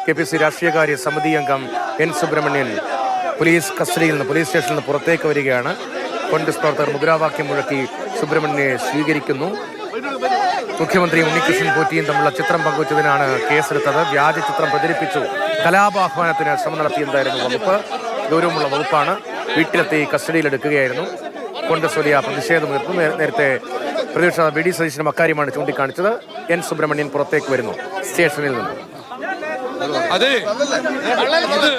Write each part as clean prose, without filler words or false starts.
KPC രാഷ്ട്രീയകാര്യ സമിതി അംഗം N. Subramanian police സ്റ്റേഷനിൽ നിന്ന് പുറത്തേക്ക് വരികയാണ്. കോൺഗ്രസ് പ്രവർത്തകർ മുദ്രാവാക്യം മുഴക്കി സുബ്രഹ്മണ്യനെ സ്വീകരിക്കുന്നു. മുഖ്യമന്ത്രി ഉണ്ണികൃഷ്ണൻ പോറ്റിയും തമ്മിലുള്ള ചിത്രം പങ്കുവച്ചതിനാണ് കേസെടുത്തത്. വ്യാജ ചിത്രം പ്രചരിപ്പിച്ചു കലാപാഹ്വാനത്തിന് ശ്രമം നടത്തിയതായിരുന്നു വകുപ്പ്. ഗൗരവമുള്ള വകുപ്പാണ്. വീട്ടിലെത്തി കസ്റ്റഡിയിലെടുക്കുകയായിരുന്നു. കോൺഗ്രസ് വലിയ പ്രതിഷേധമുയർത്തുന്നു. നേരത്തെ പ്രതിപക്ഷ VD സതീശനും അക്കാര്യമാണ് ചൂണ്ടിക്കാണിച്ചത്. N. സുബ്രഹ്മണ്യൻ പുറത്തേക്ക് വരുന്നു സ്റ്റേഷനിൽ നിന്ന്. അതെ, ഇത്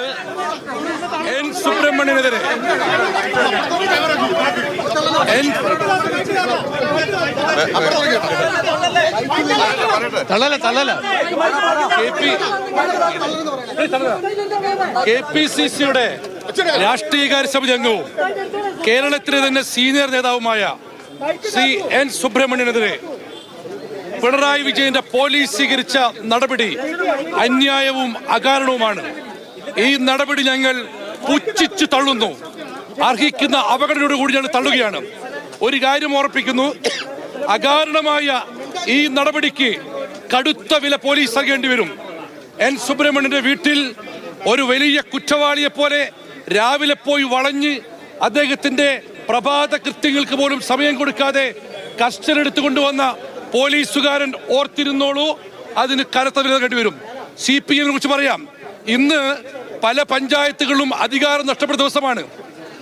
N. സുബ്രഹ്മണ്യനെതിരെ KPCCയുടെ രാഷ്ട്രീയകാര്യ സമിതി അംഗവും കേരളത്തിലെ തന്നെ സീനിയർ നേതാവുമായ ശ്രീ N. സുബ്രഹ്മണ്യനെതിരെ പിണറായി വിജയന്റെ പോലീസ് സ്വീകരിച്ച നടപടി അന്യായവും അകാരണവുമാണ്. ഈ നടപടി ഞങ്ങൾ പുച്ഛിച്ചു തള്ളുന്നു. അർഹിക്കുന്ന അവഗണനയോടുകൂടി ഞങ്ങൾ തള്ളുകയാണ്. ഒരു കാര്യം ഓർപ്പിക്കുന്നു, അകാരണമായ ഈ നടപടിക്ക് കടുത്ത വില പോലീസ് നൽകേണ്ടി വരും. N. സുബ്രഹ്മണ്യന്റെ വീട്ടിൽ ഒരു വലിയ കുറ്റവാളിയെ പോലെ രാവിലെ പോയി വളഞ്ഞ് അദ്ദേഹത്തിന്റെ പ്രഭാത കൃത്യങ്ങൾക്ക് പോലും സമയം കൊടുക്കാതെ കസ്റ്റഡി എടുത്തു കൊണ്ടുവന്ന പോലീസുകാരൻ ഓർത്തിരുന്നോളൂ, അതിന് കനത്ത വില നൽകേണ്ടി വരും. CPM കുറിച്ച് പറയാം. ഇന്ന് പല പഞ്ചായത്തുകളിലും അധികാരം നഷ്ടപ്പെട്ട ദിവസമാണ്.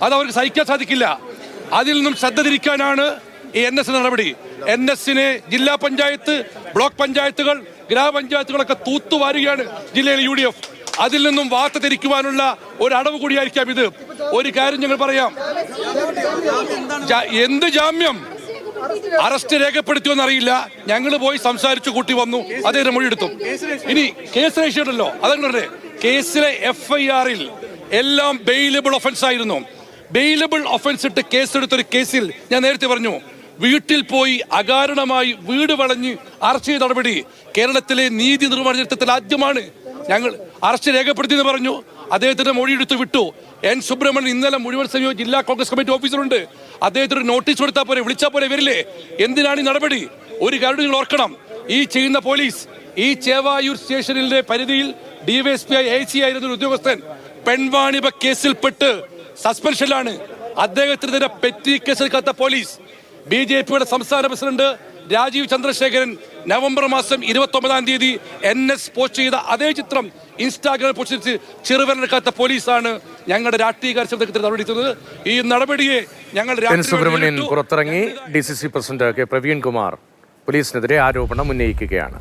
അത് അവർക്ക് സഹിക്കാൻ സാധിക്കില്ല. അതിൽ നിന്നും ശ്രദ്ധ തിരിക്കാനാണ് ഈ NS നടപടി. NSനെ ജില്ലാ പഞ്ചായത്ത്, ബ്ലോക്ക് പഞ്ചായത്തുകൾ, ഗ്രാമപഞ്ചായത്തുകളൊക്കെ തൂത്തുവാരുകയാണ് ജില്ലയിലെ UDF. അതിൽ നിന്നും വാർത്ത തിരിക്കുവാനുള്ള ഒരു അടവ് കൂടിയായിരിക്കാം ഇത്. ഒരു കാര്യം ഞങ്ങൾ പറയാം, എന്ത് ജാമ്യം അറസ്റ്റ് രേഖപ്പെടുത്തിയോന്നറിയില്ല. ഞങ്ങൾ പോയി സംസാരിച്ചു കൂട്ടി വന്നു, അദ്ദേഹം മൊഴിയെടുത്തു. ഇനി കേസ് രജിസ്റ്റർല്ലോ, അതങ്ങനെ കേസിലെ FIR-ൽ എല്ലാം ബെയിലബിൾ ഒഫൻസ് ആയിരുന്നു. ബെയിലബിൾ ഒഫൻസ് ഇട്ട് കേസെടുത്തൊരു കേസിൽ ഞാൻ നേരത്തെ പറഞ്ഞു, വീട്ടിൽ പോയി അകാരണമായി വീട് വളഞ്ഞ് അറസ്റ്റ് ചെയ്ത നടപടി കേരളത്തിലെ നീതി നിർമ്മാണ ചരിത്രത്തിൽ ആദ്യമാണ്. ഞങ്ങൾ അറസ്റ്റ് രേഖപ്പെടുത്തിയെന്ന് പറഞ്ഞു, അദ്ദേഹത്തിന്റെ മൊഴിയെടുത്ത് വിട്ടു. N. സുബ്രഹ്മണ്യൻ ഇന്നലെ മുഴുവൻ സമയവും ജില്ലാ കോൺഗ്രസ് കമ്മിറ്റി ഓഫീസറുണ്ട്. അദ്ദേഹത്തിന് നോട്ടീസ് കൊടുത്താൽ പോലെ, വിളിച്ചാൽ പോലെ വരില്ലേ? എന്തിനാണ് ഈ നടപടി? ഒരു കാര്യം നിങ്ങൾ ഓർക്കണം, ഈ ചെയ്യുന്ന പോലീസ്, ഈ ചേവായൂർ സ്റ്റേഷനിലെ പരിധിയിൽ DYSP AC ആയിരുന്ന ഒരു ഉദ്യോഗസ്ഥൻ പെൺവാണിഭ കേസിൽപ്പെട്ട് സസ്പെൻഷനിലാണ്. അദ്ദേഹത്തിനെതിരെ പെറ്റി കേസെടുക്കാത്ത പോലീസ്. BJPയുടെ സംസ്ഥാന പ്രസിഡന്റ് രാജീവ് ചന്ദ്രശേഖരൻ നവംബർ മാസം 29-ാം തീയതി NS പോസ്റ്റ് ചെയ്ത അതേ ചിത്രം ഇൻസ്റ്റാഗ്രാമിൽ പോസ്റ്റ് ചെയ്ത് ചെറുവിരലെടുക്കാത്ത പോലീസാണ് ഞങ്ങളുടെ രാഷ്ട്രീയകാര്യ നടപടിച്ചത്. ഈ നടപടിയെ ഞങ്ങൾ N. സുബ്രഹ്മണ്യൻ പുറത്തിറങ്ങി. DCC president K. Praveen Kumar പോലീസിനെതിരെ ആരോപണം ഉന്നയിക്കുകയാണ്.